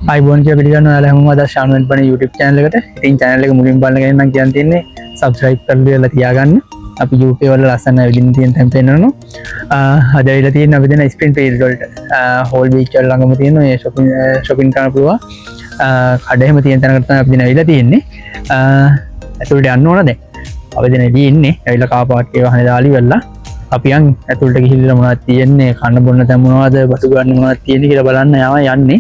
අයිබෝන් කිය පිළිගන්න ඔයාලා හැමෝම අද ශානුවෙන් පණ YouTube channel එකට. ඉතින් channel එක මුලින් බලන කෙනෙක් නම් කියන්න තියෙන්නේ subscribe කරලා තියාගන්න. අපි UK වල ලස්සන විදිහින් තියෙන තැන් පෙන්නනවා. අද ඇවිල්ලා තියෙන අපි දෙන ස්ප්‍රින් ෆීල්ඩ් වලට හෝල් බීච් වල ළඟම තියෙන මේ shopping කරන්න පුළුවන්. කඩේම තියෙන තැනකට තමයි අපි දැන් ඇවිල්ලා තියෙන්නේ. ඇතුළට යන්න ඕන දැන්. අපි දැන් එළියේ ඉන්නේ. ඇවිල්ලා කාර් පාර්ක් එක වහනේ දාලි වෙලා. අපි යන් ඇතුළට ගිහිල්ලා මොනවද තියෙන්නේ, කන්න බොන්න තැන් මොනවද, බඩු ගන්න මොනවද තියෙන්නේ කියලා බලන්න යන්නේ.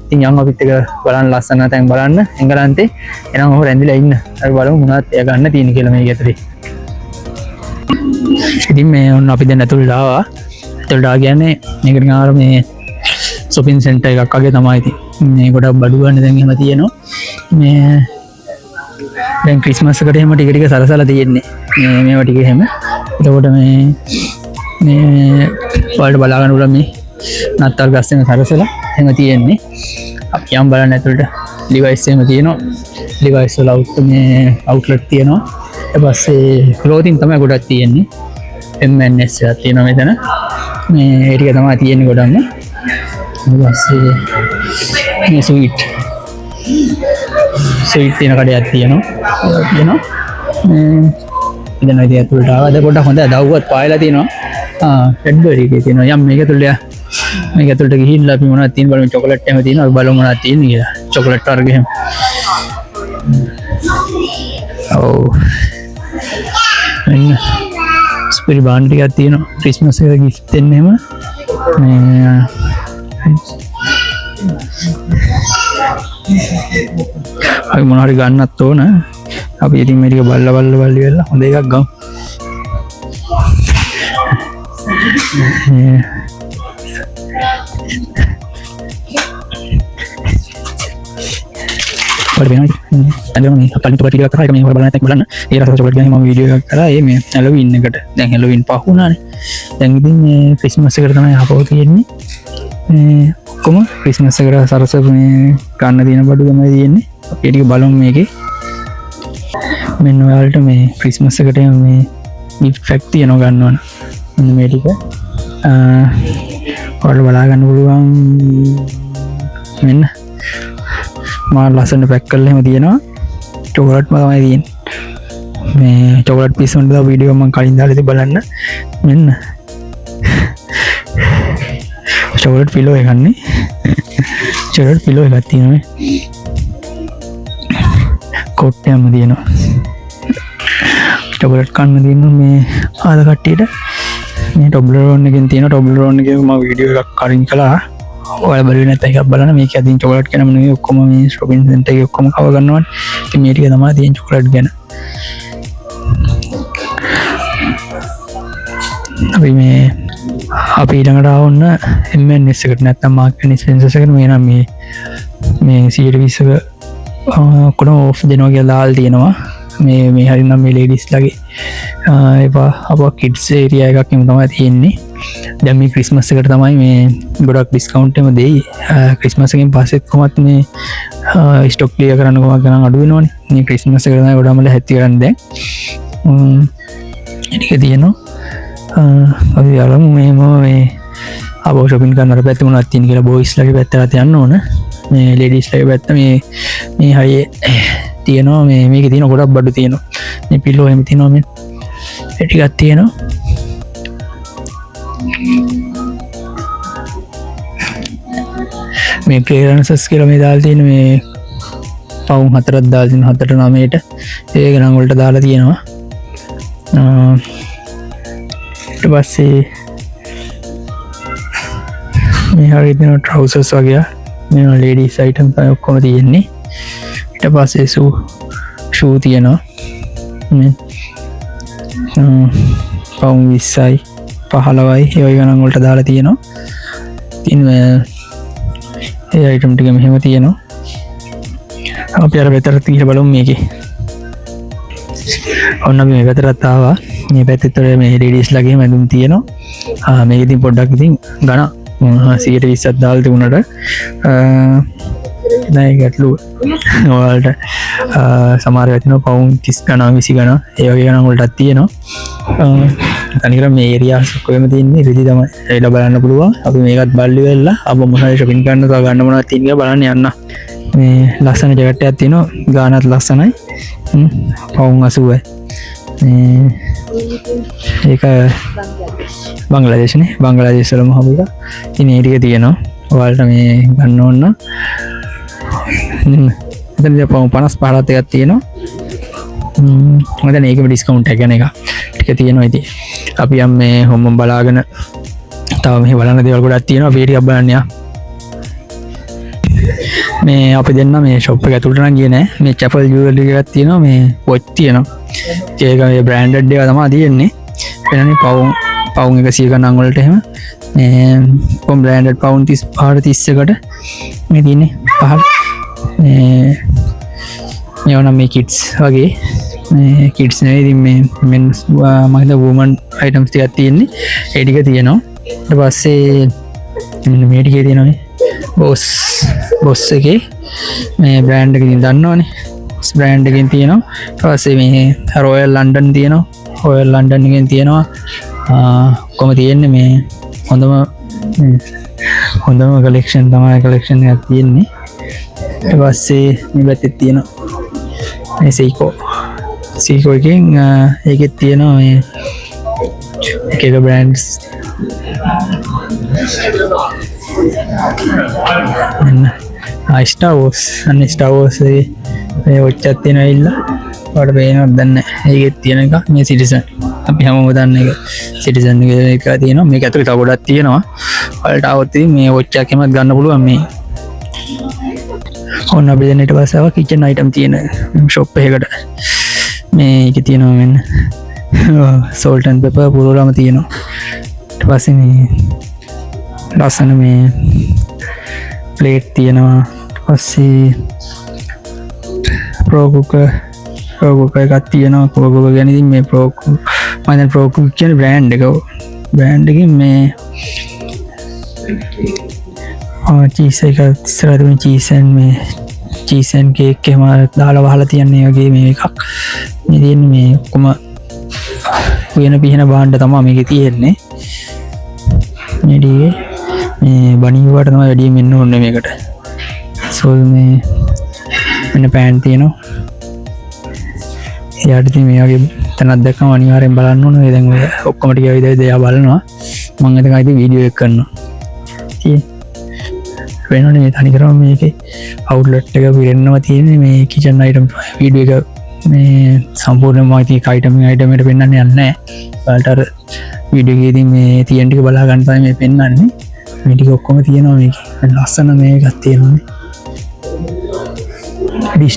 ඉතින් යන් අපිත් එක බලන්න ලස්සන තැන් බලන්න එංගලන්තේ. එහෙනම් ඔහොම රැඳිලා ඉන්න. අපි බලමු මොනවද එයා ගන්න තියෙන්නේ කියලා මේක ඇතුලේ. ඉතින් මේ ඔන්න අපි දැන් ඇතුළට ආවා. ඇතුළට ආ කියන්නේ මේකට ගාන මේ shopping center එකක් වගේ තමයි ඉතින්. මේ ගොඩක් බඩු ගන්න දැන් එහෙම තියෙනවා. මේ දැන් ක්‍රිස්මස් එකට එහෙම ටික ටික සලසලා තියෙන්නේ. මේවා ටික එහෙම. එතකොට මේ වලට බලා ගන්න උඩ මේ නත්තල් ගස්සෙන් සරසලා එහෙම තියෙන්නේ. අපි යම් බලන්න ඇතුළට ඩිවයිස් එහෙම තියෙනවා. ඩිවයිස් වල අවුට්ලට් තියෙනවා. ඊට පස්සේ ක්ලෝතින් තමයි ගොඩක් තියෙන්නේ. M&S එකක් තියෙනවා මෙතන. මේ ඒ ටික තමයි තියෙන්නේ ගොඩක්ම. ඊට පස්සේ මේ ස්වීට් තියෙන කඩයක් තියෙනවා. ඉතින් අපි ඇතුළට ආවා. දැන් පොඩ්ඩක් හොඳ දවුවත් පායලා තියෙනවා. කැඩ්බරි එකේ තියෙනවා. යම් මේක ඇතුළට ගිහිල්ලා අපි මොනවද තියෙන්නේ බලමු. චොකලට් එහෙම තියෙනවා. අපි බලමු මොනවද තියෙන්නේ කියලා. චොකලට් වර්ග එහෙම. ඔව්. එන්න ස්පිරි බාන් ටිකක් තියෙනවා. ක්‍රිස්මස් එකට ගිෆ්ට් දෙන්න එහෙම. මේ අපි මොනවා හරි ගන්නත් ඕන. අපි ඉතින් මේ ටික බල්ලා වෙලා හොඳ එකක් ගමු. බලන්න ඒ රස චොකලට් ගැන මම වීඩියෝ එකක් කරා. මේ හැලෝවින් එකට. දැන් හැලෝවින් පහ වුණානේ. දැන් ඉතින් මේ ක්‍රිස්මස් එකට තමයි ආපහු තියෙන්නේ. මේ ඔක්කොම ක්‍රිස්මස් එකට සරස මේ ගන්න තියෙන බඩු තමයි තියෙන්නේ. අපි ටික බලමු මේකේ. මෙන්න ඔයාලට මේ ක්‍රිස්මස් එකට මේ ගිෆ්ට් පැක් තියෙනවා ගන්නවන. මෙන්න මේ ටික ඔයාලට බලා ගන්න පුළුවන්. මෙන්න මා ලස්සන පැක් කරලා එහෙම තියෙනවා. චොකලට් තමයි තියෙන්නේ. මේ චොකලට් පීස් වලට දා වීඩියෝ මම කලින් දාලා ඉතින් බලන්න. මෙන්න චොකලට් පිලෝ එකක් නේ. චොකලට් පිලෝ එකක් තියෙනවා. කොට්ටයක්ම තියෙනවා. චොකලට් කන්න තියෙනවා මේ ආද කට්ටියට. මේ ටොබ්ලරෝන් එකෙන් තියෙන ටොබ්ලරෝන් එකේ මම වීඩියෝ එකක් කලින් කළා. ඔයාලා බලුවේ නැත්නම් එකක් බලන්න. මේක අදින් චොකලට් ගැනම නෙවෙයි ඔක්කොම මේ shopping center එකේ ඔක්කොම කව ගන්නවා. ඉතින් මේ ටික තමයි තියෙන චොකලට් ගැන. අපි ඊළඟට ආවොන්න M&S එකට නැත්නම් Marks and Spencer එකට මේ නම් මේ 120ක ඔක්කොම ඔෆ් දෙනවා කියලා දාලා තියෙනවා. මේ හරිනම් මේ ලේඩිස් ලගේ ඒවා අපා කිඩ්ස් ඒරියා එකක් එහෙම තමයි තියෙන්නේ. දැන් මේ ක්‍රිස්මස් එකට තමයි මේ ගොඩක් ඩිස්කවුන්ට් එකම දෙයි. ක්‍රිස්මස් එකෙන් පස්සෙත් කොහොමත් මේ ස්ටොක් ක්ලියර් කරන්න කොහොමද ගණන් අඩු වෙනවනේ. මේ ක්‍රිස්මස් එකට තමයි ගොඩම ලැහැත්ති කරන්නේ දැන්. ටික තියෙනවා. අපි අරමු මේ ආපහු shopping කරන්න අර පැත්තේ මොනවද තියෙන්නේ කියලා බොයිස් ලගේ පැත්තට යන්න ඕන. මේ ලේඩිස් ලගේ පැත්ත මේ හරිය තියෙනවා. මේකේ තියෙන ගොඩක් බඩු තියෙනවා. මේ පිල්ලෝ එහෙම තියෙනවා. මේ ඒ ටිකක් තියෙනවා. මේ ක්ලියරන්සස් කියලා මේ දාලා තියෙන මේ පවුම් 4ක් දාලා තියෙන 4ට 9ට ඒ ගණන් වලට දාලා තියෙනවා. ඊට පස්සේ මේ හරිය තියෙන ට්‍රවුසර්ස් වගේ මේ ලේඩීස් අයිටම් තමයි ඔක්කොම තියෙන්නේ. ඊට පස්සේ ෂූ තියෙනවා. පවුම් 20යි 15යි ඒ වගේ ගණන් වලට දාලා තියෙනවා. ඉතින් ඒ අයිටම් ටික මෙහෙම තියෙනවා. අපි අර පැත්තට ගිහින් බලමු මේකේ. ඔන්න අපි මේ පැත්තට ආවා. මේ පැත්තේ තොර මේ ලේඩීස් ලගේ මැදුම් තියෙනවා. මේක ඉතින් පොඩ්ඩක් ඉතින් ගණන් 120ක් දාලා තිබුණාට නෑ ගැටලුව. ඔයාලට සමහර වෙලාවට පවුන් 30 ගණන් 20 ගණන් ඒ වගේ ගණන් වලටත් තියෙනවා. තනිකර මේ ඒරියාස් කොහෙම තියෙන්නේ රිදි තමයි. ඒලා බලන්න පුළුවන්. අපි මේකත් බල්ලි වෙලා අප මොනවද shopping කරන්න තව ගන්න මොනවද තියෙන කියලා බලන්න යන්න. මේ ලස්සන ජැකට් එකක් තියෙනවා. ගානත් ලස්සනයි. පවුන් 80යි. ඒක බංග්ලාදේශනේ. බංග්ලාදේශ වලම හම්බ එක. ඉතින් ඒ ටික තියෙනවා. ඔයාලට මේ ගන්න ඕන නම් එතන පවුන් 55ක් එකක් තියෙනවා. මම ඒකම ඩිස්කවුන්ට් එක ගැන එක ටික තියෙනවා. ඉතින් අපි යම් මේ හොම්ම බලාගෙන තව මෙහි බලන්න දේවල් ගොඩක් තියෙනවා. අපි ටිකක් බලන්න යා. මේ අපි දෙන්න මේ ෂොප් එක ඇතුළට නම් ගියේ නෑ. මේ චැපල් ජුවලරි එකක් තියෙනවා. මේ වොච් තියෙනවා. ඒක මේ බ්‍රෑන්ඩඩ් එක තමයි තියෙන්නේ. වෙනනේ පවුන් 100 ගණන් වලට එහෙම මේ කොම් බ්‍රෑන්ඩඩ් පවුන් 35කට මේ තියෙන්නේ පහළ. මේ ඕන මේ කිඩ්ස් වගේ මේ කිඩ්ස් නෙවෙයි. ඉතින් මේ මෙන්ස් මම හිතා වුමන් අයිටම්ස් ටිකක් තියෙන්නේ. ඒ ටික තියෙනවා. ඊට පස්සේ මෙන්න මේ ටිකේ තියෙනවා මේ බොස් එකේ මේ බ්‍රෑන්ඩ් එකකින් දන්නවනේ. බ්‍රෑන්ඩ් එකකින් තියෙනවා. ඊට පස්සේ මේ රොයල් ලන්ඩන් තියෙනවා. රොයල් ලන්ඩන් එකෙන් තියෙනවා. කොහොම තියෙන්නේ මේ හොඳම කලෙක්ෂන් තමයි කලෙක්ෂන් එකක් තියෙන්නේ. ඊට පස්සේ මේ පැත්තේ තියෙනවා මේ සීකෝ එකෙන් ඒකෙත් තියෙනවා මේ එක එක බ්‍රෑන්ඩ්ස් ස්ටාර් වෝස් අන්න ස්ටාර් වෝස් මේ ඔච්චත් තියෙනවා ඉල්ල ඔයාලට පේනවද දන්නේ නැහැ. ඒකෙත් තියෙන එක මේ සිටිසන් අපි හැමෝම දන්න එක සිටිසන් එක තියෙනවා. මේක ඇතුලේ තව ගොඩක් තියෙනවා. ඔයාලට આવොත් මේ වොච් එකෙමත් ගන්න පුළුවන්. මේ ඔන්න අපි දැන් ඊට පස්සේ ආවා කිචන් අයිටම් තියෙන ෂොප් එකකට. මේක තියෙනවා මෙන්න salt and pepper පුරවලම තියෙනවා. ඊට පස්සේ මේ ලස්සන මේ ප්ලේට් තියෙනවා. ඊට පස්සේ pro cooker එකක් තියෙනවා. pro cooker කියන්නේ ඉතින් මේ pro cooker කියන්නේ බ්‍රෑන්ඩ් එක. බ්‍රෑන්ඩ් එකකින් මේ චීස් එක ඉස්සරහට මේ චීස් ඇන් කේක් එහෙම දාලා වහලා තියන්නේ වගේ මේ එකක්. මේ තියෙන්නේ මේ ඔක්කොම වෙන පිහින භාණ්ඩ තමයි මේකේ තියෙන්නේ. මේ ඩීගේ මේ බණීවට තමයි වැඩි මෙන්න ඕනේ මේකට. සෝල් මේ මෙන්න පෑන් තියෙනවා. එයාට ඉතින් මේ වගේ තැනක් දැක්කම අනිවාර්යෙන් බලන්න ඕනේ. දැන් ඔය ඔක්කොම ටික විදිහට එයා බලනවා. මම එතන ඉතින් වීඩියෝ එක කරනවා. ඉතින් වෙනනේ මේ තනිකරම මේකේ අවුට්ලට් එක පිරෙන්නම තියෙන්නේ මේ කිචන් අයිටම් වීඩියෝ එක මේ සම්පූර්ණයෙන්ම ඉතින් අයිටම් එකට පෙන්වන්න යන්නේ නැහැ. ඔයාලට අර වීඩියෝ එකේදී මේ තියෙන ටික බලා ගන්න තමයි මේ පෙන්වන්නේ. මේ ටික ඔක්කොම තියෙනවා මේකේ. ලස්සන මේකක් තියෙනවා. ඩිෂ්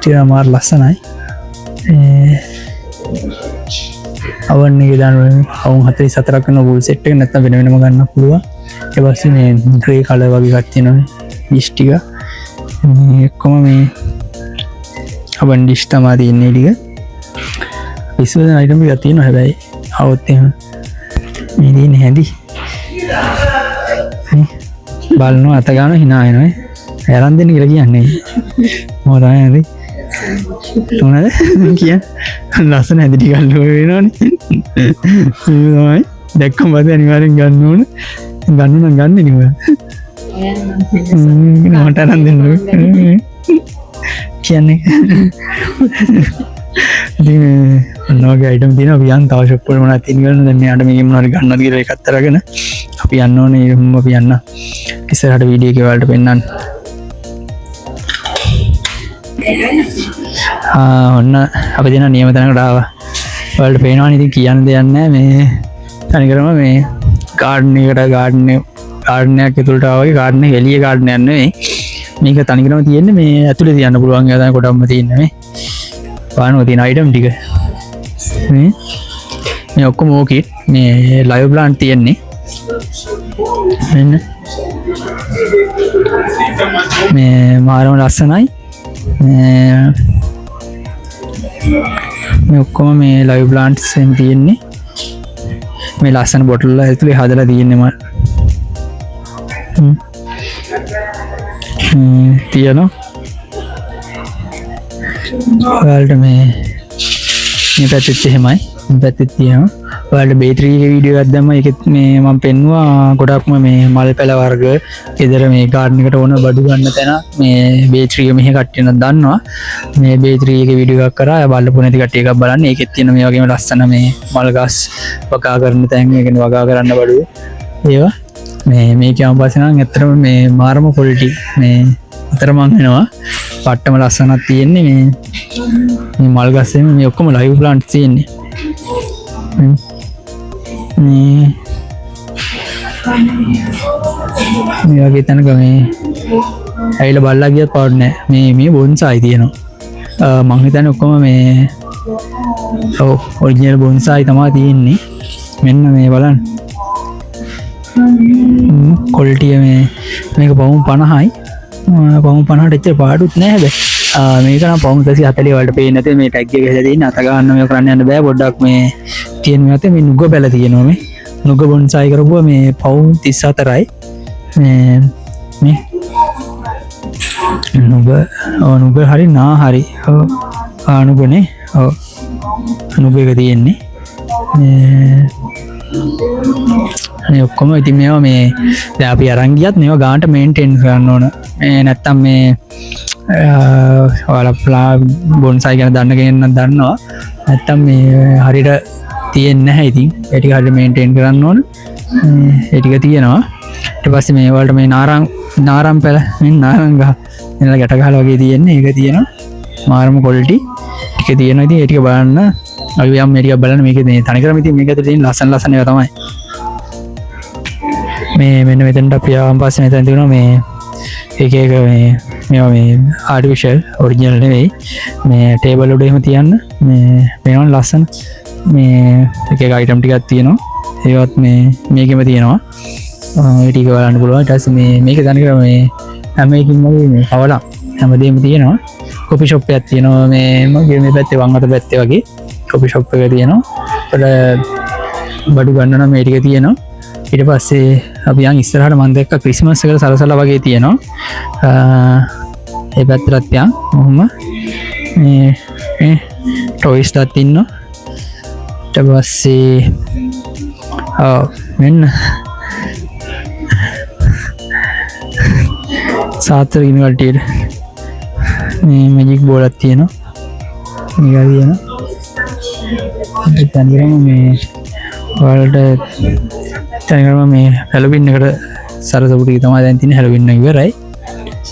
ටික මාර ලස්සනයි. අවන් එකේ දාන අවුන් 44ක් වෙන වූල් සෙට් එක නැත්නම් වෙන වෙනම ගන්න පුළුවන්. ඊට පස්සේ මේ ග්‍රේ කලර් වගේ එකක් තියෙනවා. ඩිෂ් ටික මේ ඔක්කොම මේ අවන් ඩිෂ් තමයි තියෙන්නේ ටික. විශ්වද අයිටම් එකක් තියෙනවා. හැබැයි આવොත් එහෙම මේ දින්නේ හැදි බලනවා අත ගන්න hina වෙනවා. ඇරන් දෙන්න කියලා කියන්නේ මොකද තමයි තුනද කියන්න ලස්සන හැදි ටිකක් වෙනවනේ. තමයි දැක්කම බද අනිවාර්යෙන් ගන්න ඕන. ගන්න නම් ගන්න නේ ඔයා. මට අරන් දෙන්න කියන්නේ. ඉතින් ඔන්නෝගේ අයිටම් තියෙනවා. අපි යන් තව ෂොප් වල මොනවද තියෙන කියලා දැන් මෙයාට මේකෙන් මොනවද ගන්නවද කියලා එකත් අරගෙන අපි යන්න ඕනේ. අපි යන්න ඉස්සරහට වීඩියෝ එකේ වලට පෙන්නන්න. ඔන්න අපි දෙන නියම තැනකට ආවා. ඔයාලට පේනවනේ ඉතින් කියන්න දෙයක් නැහැ. මේ තනිකරම මේ ගාඩන් එකක් ඇතුළට ආවා වගේ. ගාඩන් එක එළියේ ගාඩන් එකක් නෙවෙයි. මේක තනිකරම තියෙන්නේ මේ ඇතුලේ තියන්න පුළුවන්. ඒක තමයි කොටම්ම තියෙන්නේ මේ. පානෝ තියෙන අයිටම් ටික. මේ ඔක්කොම ඕකිඩ් මේ ලයිව් ප්ලාන්ට් තියෙන්නේ. මෙන්න මේ මාරම ලස්සනයි. මේ ඔක්කොම මේ ලයිව් ප්ලාන්ට්ස් එහෙම තියෙන්නේ. මේ ලස්සන බොටල් වල ඇතුලේ හදලා තියෙන්නේ මම. තියෙනවා. ඔයාලට මේ පැත්තෙත් එහෙමයි. පැත්තෙත් තියෙනවා. ඔයාලට B3 එකේ වීඩියෝ එකක් දැම්මා. ඒකෙත් මේ මම පෙන්නුවා ගොඩක්ම මේ මල් පැල වර්ග ගෙදර මේ ගාඩන් එකට ඕන බඩු ගන්න තැන මේ B3 මෙහෙ කට්ටිය නම් දන්නවා. මේ B3 එකේ වීඩියෝ එකක් කරා බලපු නැති කට්ටිය එකක් බලන්න. ඒකෙත් තියෙන මේ වගේම ලස්සන මේ මල් ගස් වගා කරන තැන්, ඒ කියන්නේ වගා කරන්න බඩු ඒවා මේක අම්පස්සේ නම් ඇත්තටම මේ මාරම ක්වොලිටි මේ අතරමං වෙනවා. පට්ටම ලස්සනක් තියෙන්නේ මේ මල් ගස්සෙම මේ ඔක්කොම ලයිව් ප්ලාන්ට්ස් තියෙන්නේ. මේ වගේ තැනක මේ ඇවිල්ලා බලලා ගියත් පාඩු නෑ. මේ බොන්සායි තියෙනවා. මං හිතන්නේ ඔක්කොම මේ ඔරිජිනල් බොන්සායි තමයි තියෙන්නේ. මෙන්න මේ බලන්න. ක්වොලිටිය මේක පවුම් 50යි. පවුම් 50ට එච්චර පාඩුත් නෑ හැබැයි. මේක නම් පවුම් 140 වලට පේන්නේ නැති මේ ටැග් එක ගහලා තියෙන අත ගන්න මේක කරන්න යන්න බෑ. පොඩ්ඩක් මේ තියෙන මේ අතේ මේ නුග පැල තියෙනවා. මේ නුග බොන්සායි කරපුවා මේ පවුම් 34යි. මේ නුග හරි නා හරි නුගනේ නුග එක තියෙන්නේ. මේ ඔක්කොම ඉතින් මේවා මේ දැන් අපි අරන් ගියත් මේවා ගානට මේන්ටේන් කරන්න ඕන. මේ නැත්තම් මේ ඔයාලා බොන්සායි ගැන දන්න කෙනෙක් නම් දන්නවා. නැත්තම් මේ හරියට තියෙන්නේ නැහැ. ඉතින් ඒ ටික හරියට මේන්ටේන් කරන්න ඕන. ඒ ටික තියෙනවා. ඊට පස්සේ මේ වලට මේ නාරම් පැල මේ නාරම් ගහ එනලා ගැට ගහලා වගේ තියෙන්නේ. ඒක තියෙනවා. මාරම ක්වොලිටි ටික තියෙනවා. ඉතින් ඒ ටික බලන්න අපි යම් මේ ටික බලන්න. මේකේ මේ තනිකරම ඉතින් මේක ඇතුලේ තියෙන ලස්සන ඒවා තමයි. මේ මෙන්න මෙතනට අපි ආවන් පස්සේ මෙතන තියෙනවා මේ එක මේවා මේ ආටිෆිෂල් ඔරිජිනල් නෙවෙයි. මේ ටේබල් උඩ එහෙම තියන්න මේවා ලස්සන මේ එක අයිටම් ටිකක් තියෙනවා. ඒවත් මේකෙම තියෙනවා. ඒ ටික බලන්න පුළුවන්. ඊට පස්සේ මේක තනිකරම මේ හැම එකකින්ම මේ කවලා හැමදේම තියෙනවා. කොපි ෂොප් එකක් තියෙනවා. මගේ මේ පැත්තේ වම් අත පැත්තේ වගේ කොපි ෂොප් එක තියෙනවා. ඒකට බඩු ගන්න නම් මේ ටික තියෙනවා. ඊට පස්සේ අපි යන් ඉස්සරහට මම දැක්ක ක්‍රිස්මස් එකට සලසලා වගේ තියෙනවා. ඒ පැත්තට යන් මොහොම මේ ටොයිස් දාත් ඉන්නවා. ඊට පස්සේ මෙන්න සාතර ගිනි කට්ටියට මේ මැජික් බෝලක් තියෙනවා. මේක තියෙනවා. එතනම මේ වලට තනිකරම මේ හැලොවින් එකට සරසපු ටික තමයි දැන් තියෙන්නේ. හැලොවින් එක ඉවරයි.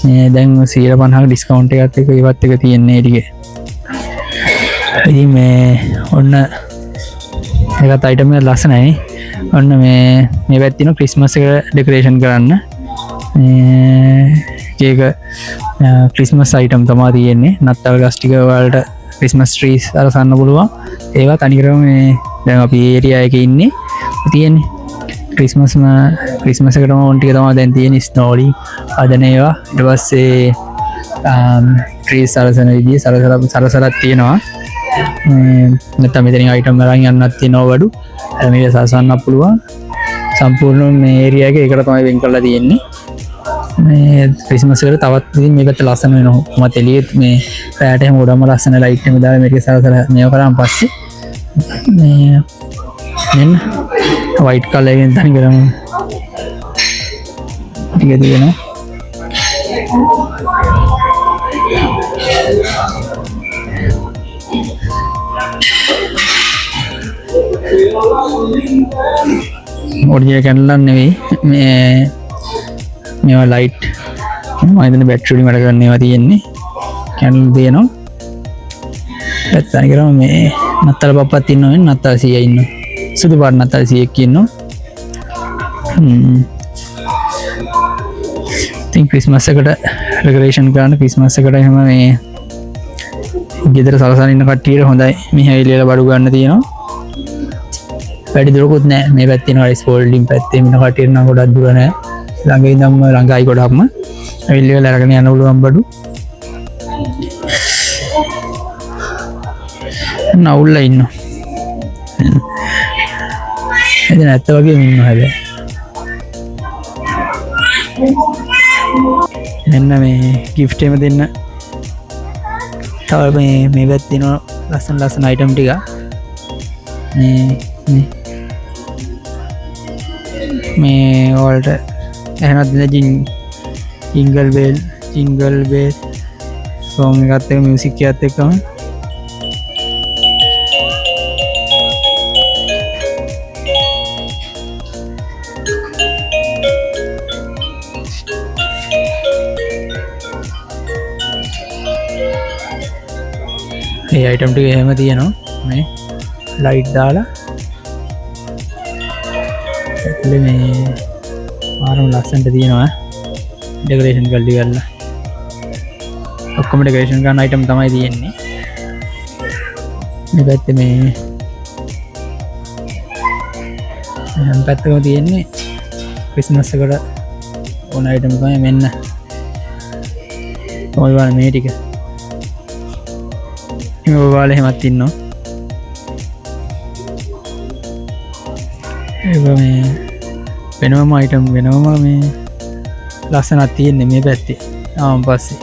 මේ දැන් 150ක ඩිස්කවුන්ට් එකත් එක්ක ඉවත් එක තියෙන්නේ ටික. ඉතින් මේ ඔන්න ඒකත් අයිටම් එක ලස්සනයි. ඔන්න මේ පැත්තේ තියෙන ක්‍රිස්මස් එක ඩෙකොරේෂන් කරන්න ඒක ක්‍රිස්මස් අයිටම් තමයි තියෙන්නේ. නත්තල් ගස් ටික වලට ක්‍රිස්මස් ට්‍රීස් අරසන්න පුළුවන්. ඒවා තනිකරම මේ දැන් අපි ඒරියා එකේ ඉන්නේ තියෙන්නේ. ක්‍රිස්මස් එකටම ඕන ටික තමයි දැන් තියෙන්නේ. ස්නෝලි හදන ඒවා. ඊට පස්සේ ට්‍රීස් අරසන විදිය සරසලක් තියෙනවා. නැත්නම් මෙතනින් අයිටම් අරන් යන්නත් තියෙනවා බඩු. මේක සරසන්න පුළුවන්. සම්පූර්ණ මේ ඒරියා එක එකට තමයි වෙන් කරලා තියෙන්නේ. මේ ක්‍රිස්මස් එකට තවත් ඉතින් මේ පැත්ත ලස්සන වෙනවා. මම එළියෙත් මේ රැයට හැම උඩම ලස්සන ලයිට් එකක් දාලා මේක සරසලා මේව කරාන් පස්සේ මේ මෙන්න වයිට් කලර් එකෙන් තනිකරම ටික තියෙනවා. ඔරිජිනල් කැන්ඩල් නෙවෙයි මේවා ලයිට් මම හිතන්නේ බැටරි වලින් වැඩ කරන ඒවා තියෙන්නේ. කැන්ඩල් තියෙනවා. තනිකරම මේ නත්තල් පප්පත් ඉන්නවා. නත්තල් 100 ඉන්නවා. සුදු පාට නත්තල් 100ක් ඉන්නවා. ඉතින් ක්‍රිස්මස් එකට ඩෙකොරේෂන් කරන ක්‍රිස්මස් එකට එහෙම මේ ගෙදර සලසන ඉන්න කට්ටියට හොඳයි. මේ හැවිලියලා බඩු ගන්න තියෙනවා. වැඩි දුරකුත් නෑ. මේ පැත්තේ නෝ ස්පෝල්ඩින් පැත්තේ ඉන්න කට්ටියට නම් ගොඩක් දුර නෑ. ළඟ ඉඳන්ම ළඟයි ගොඩක්ම හැවිලියලා අරගෙන යන්න පුළුවන් බඩු. නවුල්ලා ඉන්නවා. එතන ඇත්ත වගේම ඉන්නවා හැබැයි. මෙන්න මේ gift එකම දෙන්න. තව මේ පැත්තේ තියෙනවා ලස්සන item ටික. මේ වලට එහෙනම් දෙන jingle bell song එකත් එක්ක music එකත් එක්කම මේ item ටික එහෙම තියෙනවා. මේ light දාලා ඇතුලේ මේ ආරම ලස්සනට තියෙනවා. decoration කරලා ඔක්කොම decoration කරන item තමයි තියෙන්නේ. මේ පැත්තේ මේ පැත්තකම තියෙන්නේ Christmas එකට ඕන item තමයි මෙන්න. ඔය වගේ මේ ටික මේ ඔයාල එහෙමත් ඉන්නවා. ඒක මේ වෙනම item වෙනම මේ ලස්සනක් තියෙන්නේ මේ පැත්තේ. පස්සේ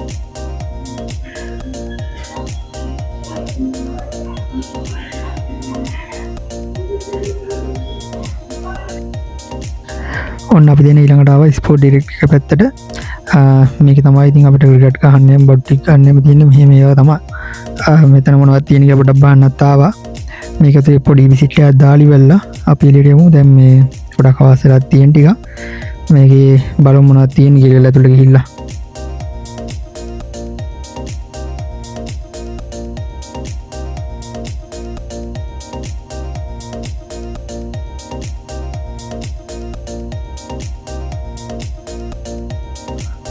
ඔන්න අපි දෙන ඊළඟට ආවා ස්පෝර්ට් ඩිරෙක්ටර් එක පැත්තට. මේක තමයි ඉතින් අපිට ක්‍රිකට් ගහන්නේ බොට් ටික ගන්නෙම තියෙන්නේ මෙහෙම ඒවා තමයි. මෙතන මොනවද තියෙන කියලා පොඩ්ඩක් බලන්නත් ආවා. මේක තේ පොඩි විසිට් එකක් දාලි වෙලා අපි එළියට යමු. දැන් මේ ගොඩක් අවශ්‍යලා තියෙන ටික මේකේ බලමු මොනවද තියෙන්නේ කියලා ඇතුළට ගිහිල්ලා.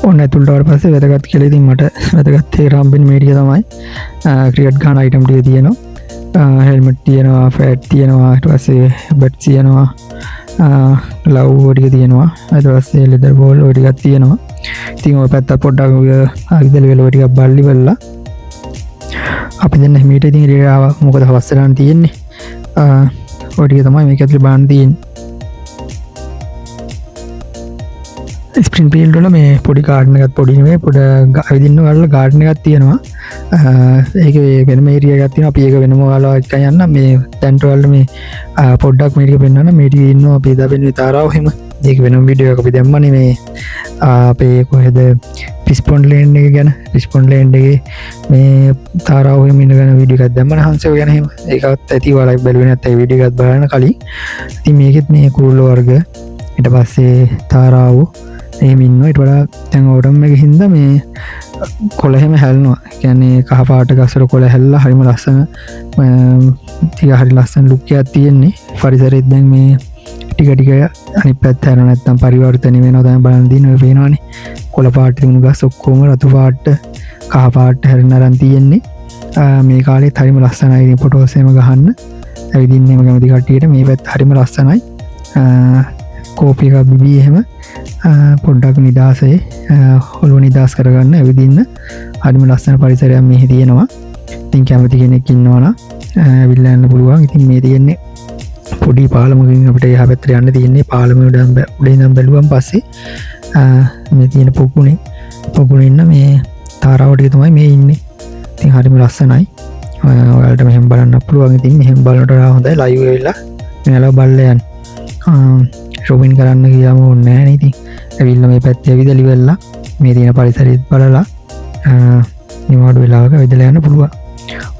ඔන්න ඇතුළට පස්සේ වැදගත් කියලා ඉතින් මට වැදගත් ඒ රම්බින් මේ ටික තමයි ක්‍රිකට් ගහන item ටික තියෙනවා. හෙල්මට් තියෙනවා, ෆෑට් තියෙනවා, ඊට පස්සේ බැට් තියෙනවා, ලව් ටික තියෙනවා, ඊට පස්සේ ලෙදර් බෝල් ඔය ටිකක් තියෙනවා. ඉතින් ඔය පැත්ත පොඩ්ඩක් ආවිදල වෙල ඔය ටිකක් බල්ලි වෙලා අපි දැන් හිමීට ඉතින් ඉරියට ආවා. මොකද හවස් වෙලාන් තියෙන්නේ. ඔය ටික තමයි මේක ඇතුලේ බලන්න තියෙන්නේ. ස්ප්‍රින් ෆීල්ඩ් වල මේ පොඩි ගාඩන් එකක් පොඩි නෙමෙයි පොඩ ඇවිදින්න වල ගාඩන් එකක් තියෙනවා. ඒකේ වෙනම ඒරියා එකක් තියෙනවා. අපි ඒක වෙනම ඔයාලා එක්ක යන්න මේ දැන්ට ඔයාලට මේ පොඩ්ඩක් මේ ටික පෙන්නන්න. මේ ටික ඉන්නවා අපි දාපෙන්නේ තාරාව එහෙම. ඒක වෙනම වීඩියෝ එකක් අපි දැම්මනේ මේ අපේ කොහෙද පිස්පොන්ඩ් ලේන් එක ගැන. පිස්පොන්ඩ් ලේන් එකේ මේ තාරාව එහෙම ඉන්න ගැන වීඩියෝ එකක් දැම්මනේ හංසෝ ගැන එහෙම. ඒකත් ඇති ඔයාලා බැලුවේ නැත්නම් ඒ වීඩියෝ එකත් බලන්න කලින්. ඉතින් මේකෙත් මේ කුරුල්ල වර්ග ඊට පස්සේ තාරාව එහෙම ඉන්නවා. ඊට වඩා දැන් ඕටම් එක හින්දා මේ කොළ එහෙම හැල්නවා. කියන්නේ කහ පාට ගස්වල කොළ හැල්ලා හරිම ලස්සන ටික හරි ලස්සන ලුක් එකක් තියෙන්නේ. පරිසරෙත් දැන් මේ ටික ටික අනිත් පැත්ත හැරෙන නැත්තම් පරිවර්තන වෙනවා තමයි බලන්න දින ඔය පේනවනේ. කොළ පාට තිබුණු ගස් ඔක්කොම රතු පාට කහ පාට හැරෙන අරන් තියෙන්නේ. මේ කාලේත් හරිම ලස්සනයි. ඉතින් ෆොටෝස් එහෙම ගහන්න ඇවිදින්නේම කැමති කට්ටියට මේ පැත්ත හරිම ලස්සනයි. කෝපි එකක් බිබී එහෙම පොඩ්ඩක් නිදාසේ ඔළුව නිදාස් කරගන්න ඇවිදින්න හරිම ලස්සන පරිසරයක් මෙහි තියෙනවා. ඉතින් කැමති කෙනෙක් ඉන්නවනම් ඇවිල්ලා යන්න පුළුවන්. ඉතින් මේ තියෙන්නේ පොඩි පාලමකින් අපිට එහා පැත්තට යන්න තියෙන්නේ. පාලම උඩින් ඉඳන් බැලුවම පස්සේ මේ තියෙන පොකුණේ ඉන්න මේ තාරාව ටික තමයි මේ ඉන්නේ. ඉතින් හරිම ලස්සනයි. ඔයාලට මෙහෙම බලන්න පුළුවන්. ඉතින් මෙහෙම බලනට හොඳයි ලයිව් වෙලා මෙයාලා බලලා යන්න. ෂොපින් කරන්න කියලාම ඕනේ නැහැ නේ. ඉතින් ඇවිල්ලා මේ පැත්තේ ඇවිදලි වෙලා මේ තියෙන පරිසරයත් බලලා නිවාඩු වෙලාවක ඇවිදලා යන්න පුළුවන්.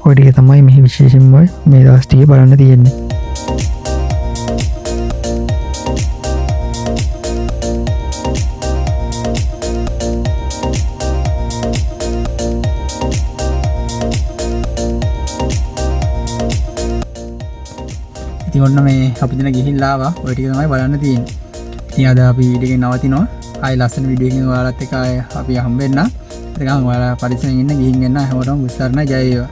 ඔය ටික තමයි මෙහි විශේෂයෙන්ම මේ දවස් ටිකේ බලන්න තියෙන්නේ. ඉතින් ඔන්න මේ අපි දෙන ගිහිල්ලා ආවා. ඔය ටික තමයි බලන්න තියෙන්නේ. ඉතින් අද අපි වීඩියෝ එකෙන් නවතිනවා. ආයි ලස්සන වීඩියෝ එකකින් ඔයාලත් එක්ක අපි හම්බ වෙන්න. එතකන් ඔයාලා පරිස්සමෙන් ඉන්න ගිහින් එන්න හැමෝටම උත්සාහ කරන්න ජය වේවා.